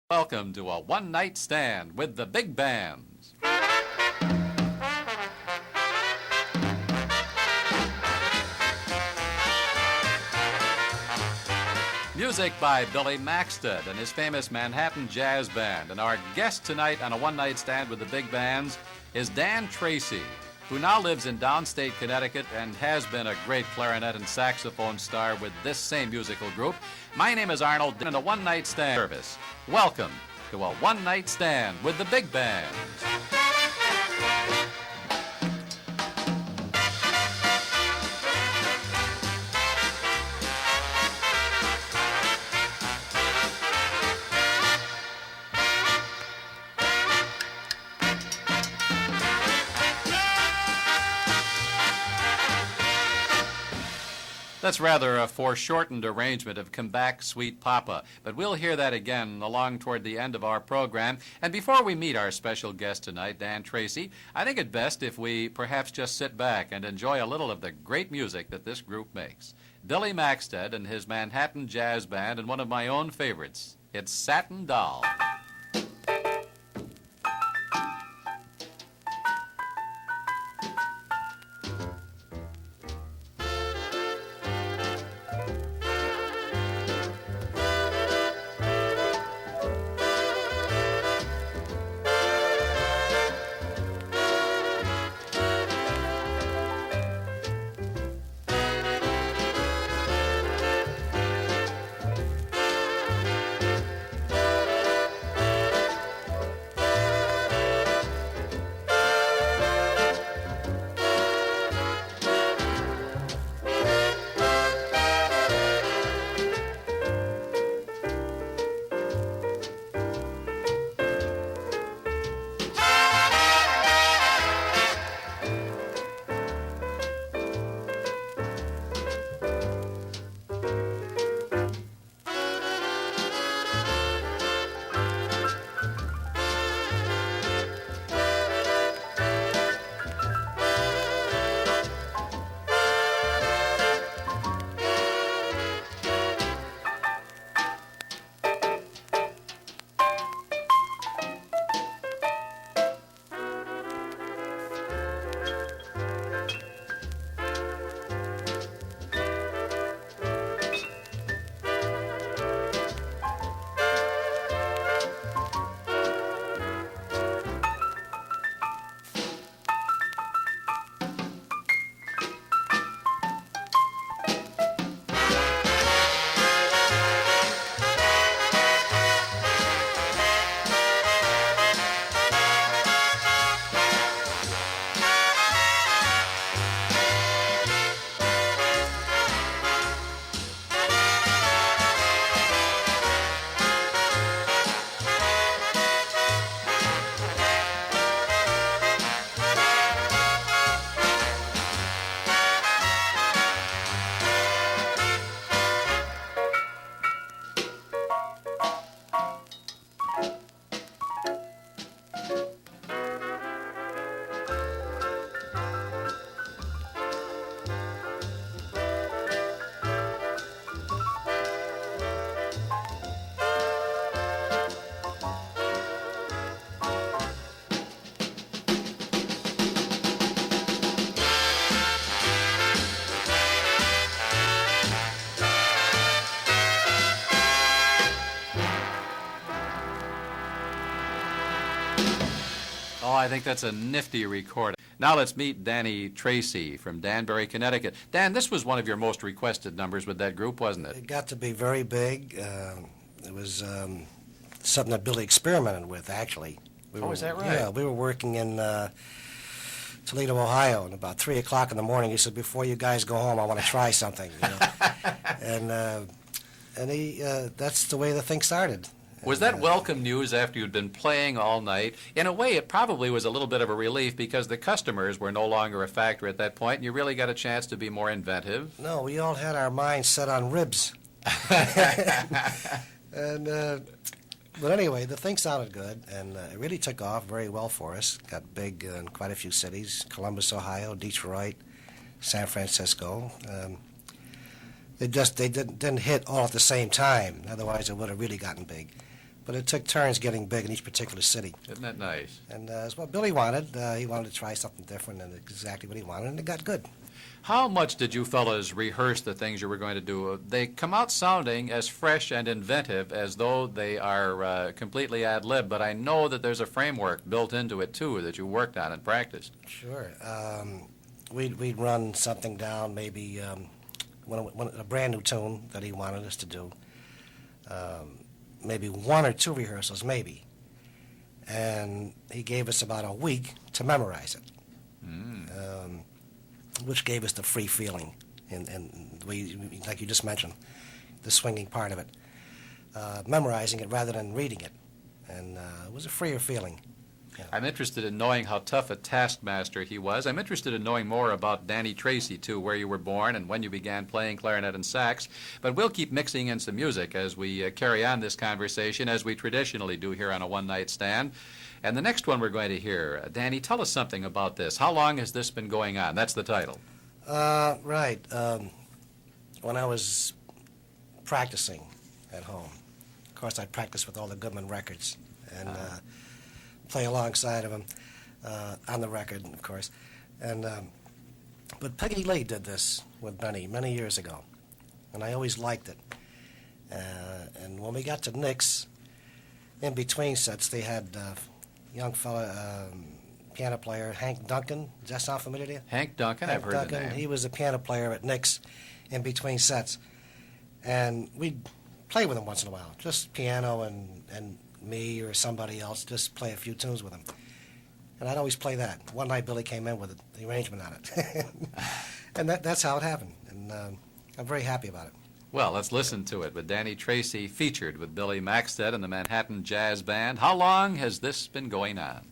Welcome to a one-night stand with the big bands. Music by Billy Maxted and his famous Manhattan Jazz Band. And our guest tonight on a one-night stand with the big bands is Dan Tracey, who now lives in downstate Connecticut and has been a great clarinet and saxophone star with this same musical group. My name is Arnold, and a one-night stand service. Welcome to a one-night stand with the big bands. That's rather a foreshortened arrangement of Come Back, Sweet Papa, but we'll hear that again along toward the end of our program. And before we meet our special guest tonight, Dan Tracey, I think it best if we perhaps just sit back and enjoy a little of the great music that this group makes. Billy Maxted and his Manhattan Jazz Band, and one of my own favorites, it's Satin Doll. Oh, I think that's a nifty recording. Now let's meet Danny Tracey from Danbury, Connecticut. Dan, this was one of your most requested numbers with that group, wasn't it? It got to be very big. It was something that Billy experimented with, actually. Is that right? Yeah, we were working in Toledo, Ohio, and about 3 o'clock in the morning, he said, "Before you guys go home, I want to try something." You know? and he that's the way the thing started. Was that welcome news after you'd been playing all night? In a way, it probably was a little bit of a relief because the customers were no longer a factor at that point, and you really got a chance to be more inventive. No, we all had our minds set on ribs. But anyway, the thing sounded good, and it really took off very well for us. Got big in quite a few cities: Columbus, Ohio, Detroit, San Francisco. They didn't hit all at the same time. Otherwise, it would have really gotten big. but it took turns getting big in each particular city. Isn't that nice? And it's what Billy wanted. He wanted to try something different, and exactly what he wanted, and it got good. How much did you fellas rehearse the things you were going to do? They come out sounding as fresh and inventive as though they are completely ad-lib, but I know that there's a framework built into it, too, that you worked on and practiced. Sure. We'd run something down, maybe when a brand new tune that he wanted us to do, maybe 1 or 2 rehearsals, maybe. And he gave us about a week to memorize it. Which gave us the free feeling, and like you just mentioned, the swinging part of it, memorizing it rather than reading it, and it was a freer feeling. Yeah. I'm interested in knowing how tough a taskmaster he was. I'm interested in knowing more about Danny Tracey, too, where you were born and when you began playing clarinet and sax. But we'll keep mixing in some music as we carry on this conversation, as we traditionally do here on A One Night Stand. And the next one we're going to hear, Danny, tell us something about this. How long has this been going on? That's the title. Right. When I was practicing at home, of course, I practiced with all the Goodman records and play alongside of them on the record, of course. And but Peggy Lee did this with Benny many years ago, and I always liked it. And when we got to Nick's, in between sets, they had young fella, piano player, Hank Duncan. Does that sound familiar to you? Hank Duncan, I've heard the name. He was a piano player at Nick's in between sets. And we'd play with him once in a while, just piano and me or somebody else, just play a few tunes with him. And I'd always play that. One night Billy came in with the arrangement on it. And that's how it happened. And I'm very happy about it. Well, let's listen to it with Danny Tracey featured with Billy Maxted and the Manhattan Jazz Band. How long has this been going on?